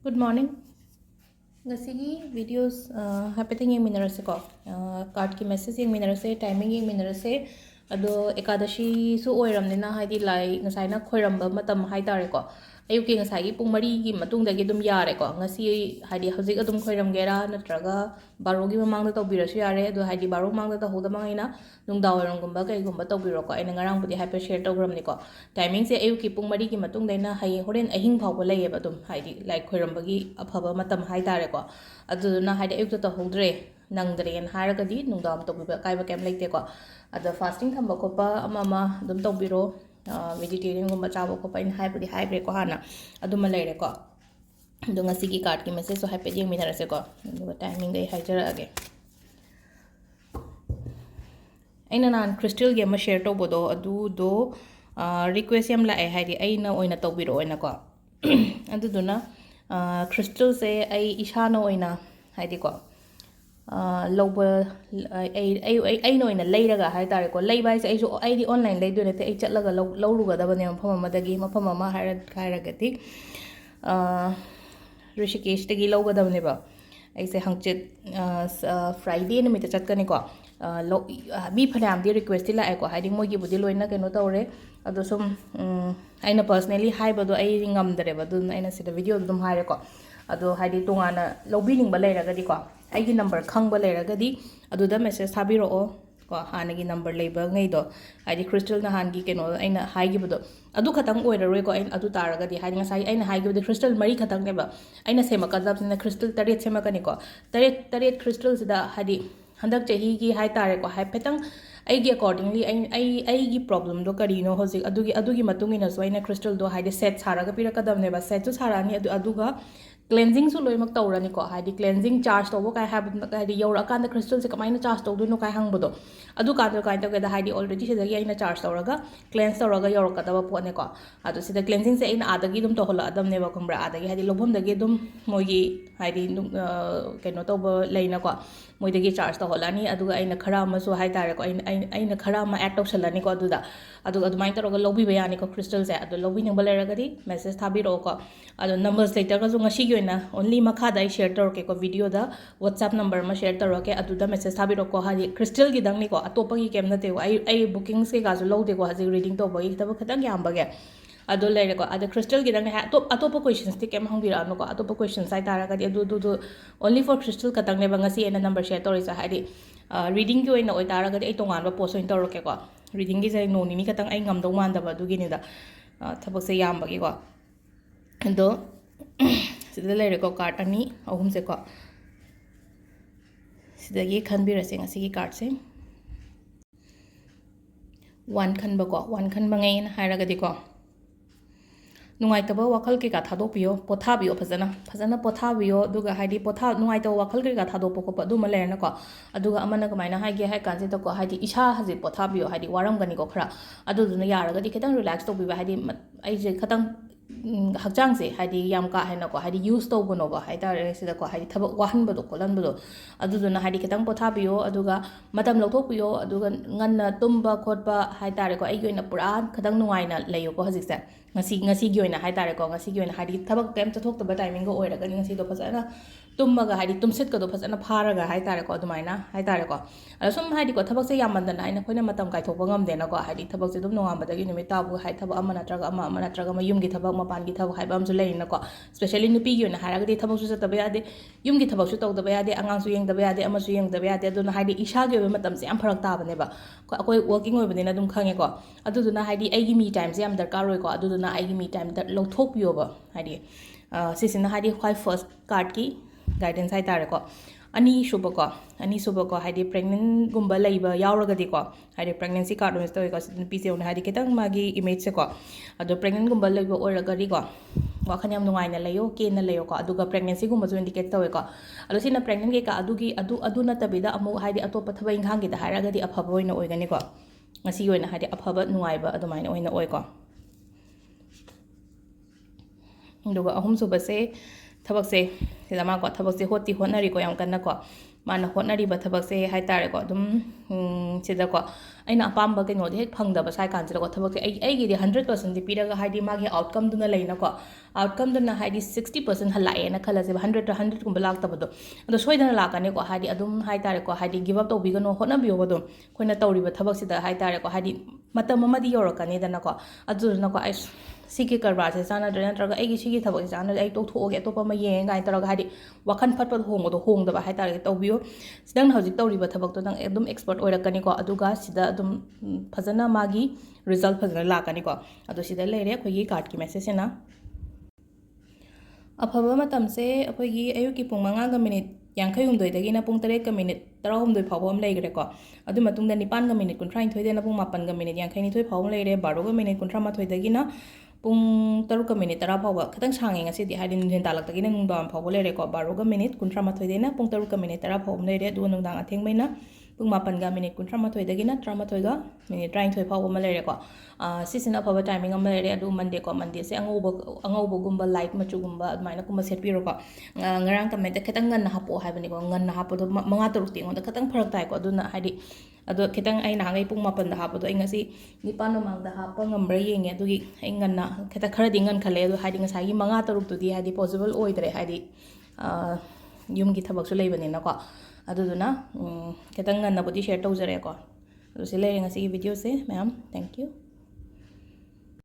Good morning. Ngasigi videos happening yung minarase ko. Card ki message yung minarase, timing yung minarase. Ado Ekadashi su oiram nina haidi lai ngasai na khoiramba matam haidare ko. Ayuki ngasai pung mari gi matung dagi dum yare ko. Ngasi haidi hauzik adum khoiram gera natraga baro gi mamang da tawbirasu yare ado haidi baro mamang da tahuda mangina nungdaw oiram gumba kai gumba tawbiro ko. Aina ngarang budi hyper share tawgram ni ko. Timing se ayuki pung mari gi matung daina hai horen ahing phawba lay ba dum haidi lai khoiram bagi afaba matam haidare ko. Aduna haidi ayuk ta hodre nangdre en haragadi nungdam tawbiba kai ba kem leite ko. Ada fasting thamba kopa ama dum tawbiro vegetarian gumba chaba kopa in haibudi haibre ko hana aduma leire ko. Do ngasigi card ki message so happy jing minarase ko. Do timing dai haijara age. Aina nan crystal game share to bodo adu do request yam la ai haidi aina oina tawbiro oina ko. Adu duna crystal se ai ishana oina haidi ko. Loba ai noina leiraga haitare ko leiba ai ai ai di online leidu ne te ai chatlaga lawruga da bane mafama madagi mafama ma hairagati Rishikesh tagi lawga da bane ba ai se hangchit Friday ne mita chatkani ko mi phanam di request la ai ko haidi mogi budi loina keno tawre ado sum aina personally haiba do ai ngamdare ba dun aina sida video dum haire ko ado haidi tungana lawbining ba leiragadi ko aigi number khangba leiragadi aduda message thabiro ko hanagi number leiba ngai do haidi crystal na hangi keno aina haigi bodo adu khatang oiraroi ko aina adu taragadi haidi ngasai aina haigi bodo crystal mari khatang neba aina sema kadab sina crystal taret sema kani ko taret crystal sida haidi handak chahi gi hai tare ko hai petang aigi accordingly aigi problem do karino hoji adugi matungina so aina crystal do haidi set saraga pirakadam neba set tu sarani aduga cleansing su loimak tawrani ko haidi cleansing charge tawbo kai haidi yora kan crystal se kamaina charge tawdu no kai hangbodo adu ka do kai tawga haidi already se dagi aina charge tawraga cleanse tawraga yorokadaba pone ko adu sida cleansing se aina adagi dum tohola adam neba kumbra adagi haidi lobhom dagi dum mogi haidi keno tawba leina ko moidagi charge tawholani aduga aina khara ma so hai tare ko aina khara ma add tawsalani ko adu mai tawraga lobi bayani ko crystal se adu lobi nang baleragadi message thabiro ko adu numbers later ka so ngashi only makada I share toroke ko video da WhatsApp number ma share toroke aduda message thabiro ko hadi crystal gi dangni ko atopa gi kem na te ai bookings ke ga so low de ko haji reading to bagi tab khatang yam bage ado leire ko ada crystal gi dangni atopa questions te kem hangbira no ko atopa questions sai tara ga adu only for crystal khatang ne bangasi ena number share tori sa hadi reading gi oina oi tara ga ai tongan ba post oin toroke ko reading gi sai no ni khatang ai ngam do man da ba du gi ni da thabak se yam bagi ko ado sida leire ko card ani ahum se ko sida gi khanbirase ngasigi card se one khan ba ko one khan ba ngai na hairaga di ko nungai taba wakal ke ka thado piyo potha biyo phajana potha biyo duga haidi potha nungai taba wakal ke ka thado poko pa du ma leina ko aduga amana ka maina haige hai kan se to ko haidi isha haji potha biyo haidi waram gani ko khara adu duna yaraga di ketang relax to biba haidi ai je khatang hakjang se haidi yam ka haina ko haidi use to bono ba haida re sida ko haidi thaba wahan bodo kolan bodo aduduna haidi ketang potha biyo aduga matam lokthok biyo aduga nganna tumba khotba haitare ko ai goina pura khatang nungai na leyo ko hajik se ngasi gi oina haitare ko ngasi gi oina haidi thabak kem chathok to ba timing go oira gani ngasi do phasana tummaga haidi tumset ko do phasana pharaga haitare ko adumaina haitare ko asum haidi ko thabak se yamandana aina khoina matam kai thokpa ngam de na ko haidi thabak se dum nongam badagi numi tabu hai thabak amana traga mayum gi thabak mapan gi thabak haibam su leina ko especially nupi gi oina haraga di thabak su sataba yade yum gi thabak su tawdaba yade angang su yeng daba yade ama su yeng daba yade aduna haidi isha gi matam se am pharak ta bane ba ko akoi working oi bane na dum khange ko aduduna haidi aigi me time se am darkar roi ko aduduna aigi me time da lothok biyo ba haidi sisina haidi khwai first card ki guidance hai tare ko ani suba ko haidi pregnant gumba laiba yauraga di ko haidi pregnancy card no story ko pc on haidi ketang magi image se ko ado pregnant gumba laiba oraga ri ko wakhan yam nungai na layo ke na layo ko aduga pregnancy gumba so indicate tawe ko alo sina pregnant ke ka adu na tabida amu haidi atopa thaba inghang gi da haraga di afaba oina oigani ko ngasi oina haidi afaba nungai ba adumaina oina oi ko nduga ahum suba se thabak se sidama ko thabak se hoti honari ko yam kanna ko ꯃꯥꯅ ꯍꯣꯠꯅꯔꯤꯕ ꯊꯕꯛꯁꯦ ꯍꯥꯏꯇꯥꯔꯦꯀꯣ ꯑꯗꯨꯝ ꯁꯤꯗꯀꯣ ꯑꯩꯅ ꯑꯄꯥꯝꯕ ꯀꯩꯅꯣꯗꯤ ꯍꯦꯛ ꯐꯪꯗꯕ ꯁꯥꯏ ꯀꯥꯟꯁꯤꯗꯀꯣ ꯊꯕꯛꯁꯦ ꯑꯩꯒꯤꯗꯤ 100%ꯗꯤ ꯄꯤꯔꯒ ꯍꯥꯏꯗꯤ ꯃꯥꯒꯤ ꯑꯥꯎꯠꯀꯝꯗꯨꯅ ꯂꯩꯅꯀꯣ ꯑꯥꯎꯠꯀꯝꯗꯨꯅ ꯍꯥꯏꯗꯤ 60% ꯍꯜꯂꯛꯑꯦꯅ ꯈꯜꯂꯁꯦꯕ 100ꯒꯨꯝꯕ ꯂꯥꯛꯇꯕꯗꯣ ꯑꯗꯣ ꯁꯣꯏꯗꯅ ꯂꯥꯛꯀꯅꯤꯀꯣ ꯍꯥꯏꯗꯤ ꯑꯗꯨꯝ ꯍꯥꯏꯇꯥꯔꯦꯀꯣ ꯍꯥꯏꯗꯤ ꯒꯤꯞ ꯑꯞ ꯇꯧꯕꯤꯒꯅꯣ ꯍꯣꯠꯅꯕꯤꯌꯣꯕ ꯑꯗꯨꯝ ꯑꯩꯈꯣꯏꯅ ꯇꯧꯔꯤꯕ ꯊꯕꯛꯁꯤꯗ ꯍꯥꯏꯇꯥꯔꯦꯀꯣ ꯍꯥꯏꯗꯤ ꯃꯇꯝ ꯑꯃꯗꯤ ꯌꯧꯔꯛꯀꯅꯤꯗꯅꯀꯣ ꯑꯗꯨꯗꯨꯅꯀꯣ ꯑꯩ ꯁꯤꯒꯤ ꯀꯔꯕꯥꯔꯁꯦ ꯆꯥꯟꯅꯗ꯭ꯔꯦ ꯅꯠꯇ꯭ꯔꯒ ꯑꯩꯒꯤ ꯁꯤꯒꯤ ꯊꯕꯛꯁꯦ ꯆꯥꯟꯅꯗ꯭ꯔꯦ ꯑꯩ ꯇꯣꯛꯊꯣꯛꯑꯒꯦ ꯑꯇꯣꯞꯄ ꯑꯃ ꯌꯦꯡꯉꯦ ꯀꯥꯏꯅ ꯇꯧꯔꯒ ꯍꯥꯏꯗꯤ ꯋꯥꯈꯜ ꯐꯠꯄꯗ ꯍꯣꯡꯕꯗꯣ ꯍꯣꯡꯗꯕ ꯍꯥꯏꯇꯥꯔꯦ ꯇꯧꯕꯤꯌꯨ ꯅꯪꯅ ꯍꯧꯖꯤꯛ ꯇꯧꯔꯤꯕ ꯊꯕꯛꯇꯣ ꯅꯪ ꯑꯗꯨꯝ ꯑꯦꯛꯁꯄꯔꯠ ꯑꯣꯏꯔꯛꯀꯅꯤꯀꯣ ꯑꯗꯨꯒ ꯁꯤꯗ ꯑꯗꯨꯝ ꯐꯖꯅ ꯃꯥꯒꯤ ꯔꯤꯖꯜꯠ ꯐꯖꯅ ꯂꯥꯛꯀꯅꯤꯀꯣ ꯑꯗꯣ ꯁꯤꯗ ꯂꯩꯔꯦ ꯑꯩꯈꯣꯏꯒꯤ ꯀꯥꯔꯠꯀꯤ ꯃꯦꯁꯦꯖꯁꯤꯅ ꯑꯐꯕ ꯃꯇꯝꯁꯦ ꯑꯩꯈꯣꯏꯒꯤ ꯑꯌꯨꯛꯀꯤ ꯄꯨꯡ 5:50 ꯄꯨꯡ 7:13 ꯐꯥꯎꯕ ꯑꯃ ꯂꯩꯈ꯭ꯔꯦꯀꯣ ꯑꯗꯨ ꯃꯇꯨꯡꯗ 9:38 ꯄꯨꯡ 8:52 ꯐꯥꯎꯕ ꯂꯩꯔꯦ 12:38 ꯄꯨꯡ 6:10 ꯐꯥꯎꯕ ꯈꯤꯇꯪ ꯁꯥꯡꯉꯦ ꯉꯁꯤꯗꯤ ꯍꯥꯏꯗꯤ ꯅꯨꯡꯊꯤꯟ ꯇꯥꯜꯂꯛꯇꯒꯤꯅ ꯅꯨꯡꯗꯥꯡ ꯐꯥꯎꯕ ꯂꯩꯔꯦꯀꯣ 12:38 ꯄꯨꯡ 6:10 ꯐꯥꯎꯕ ꯂꯩꯔꯦ ꯑꯗꯨꯒ ꯅꯨꯡꯗꯥꯡ ꯑꯊꯦꯡꯕꯩꯅ ꯄꯨꯡ 8:38 13:33 ꯐꯥꯎꯕ ꯑꯃ ꯂꯩꯔꯦꯀꯣ ꯁꯤꯁꯤꯅ ꯑꯐꯕ ꯇꯥꯏꯃꯤꯡ ꯑꯃ ꯂꯩꯔꯦ ꯑꯗꯨ ꯃꯟꯗꯦꯁꯦ ꯑꯉꯧꯕꯒꯨꯝꯕ ꯂꯥꯏꯠ ꯃꯆꯨꯒꯨꯝꯕ ꯑꯗꯨꯃꯥꯏꯅꯒꯨꯝꯕ ꯁꯦꯠꯄꯤꯔꯣꯀꯣ ꯉꯔꯥꯡ ꯀꯃꯦꯟꯇ ꯈꯤꯇꯪ ꯉꯟꯅ ꯍꯥꯞꯄꯛꯑꯣ ꯍꯥꯏꯕꯅꯤꯀꯣ ꯉꯟꯅ ꯍꯥꯞꯄꯗꯣ 5-6ꯇꯤ ꯑꯩꯉꯣꯟꯗ ꯈꯤꯇꯪ ꯐꯔꯛ ꯇꯥꯏꯀꯣ ꯑꯗꯨꯅ ꯍꯥꯏꯗꯤ ꯑꯗꯣ ꯈꯤꯇꯪ ꯑꯩ ꯅꯍꯥꯟꯒꯩ ꯄꯨꯡ 8ꯗ ꯍꯥꯞꯄꯗꯣ ꯑꯩ ꯉꯁꯤ 9 ꯃꯃꯥꯡꯗ ꯍꯥꯞꯄ ꯉꯝꯕ꯭ꯔꯥ ꯌꯦꯡꯉꯦ ꯑꯗꯨꯒꯤ ꯑꯩ ꯈꯔꯗꯤ ꯉꯟꯈꯠꯂꯦ ꯑꯗꯣ ꯍꯥꯏꯗꯤ ꯉꯁꯥꯏꯒꯤ 5-6ꯇꯨꯗꯤ ꯍꯥꯏꯗꯤ ꯄꯣꯁꯤꯕꯜ ꯑꯣꯏꯗ꯭ꯔꯦ ꯍꯥꯏꯗꯤ ꯌꯨꯝꯒꯤ ꯊꯕꯛꯁꯨ ꯂꯩꯕꯅꯤꯅꯀꯣ ꯑꯗꯨꯗꯨꯅ ꯈꯤꯇꯪ ꯉꯟꯅꯕꯨꯗꯤ ꯁꯦꯌꯔ ꯇꯧꯖꯔꯦꯀꯣ ꯑꯗꯨ ꯁꯤ ꯂꯩꯔꯦ ꯉꯁꯤꯒꯤ ꯚꯤꯗꯤꯑꯣꯁꯦ ꯃꯌꯥꯝ ꯊꯦꯡꯛ ꯌꯨ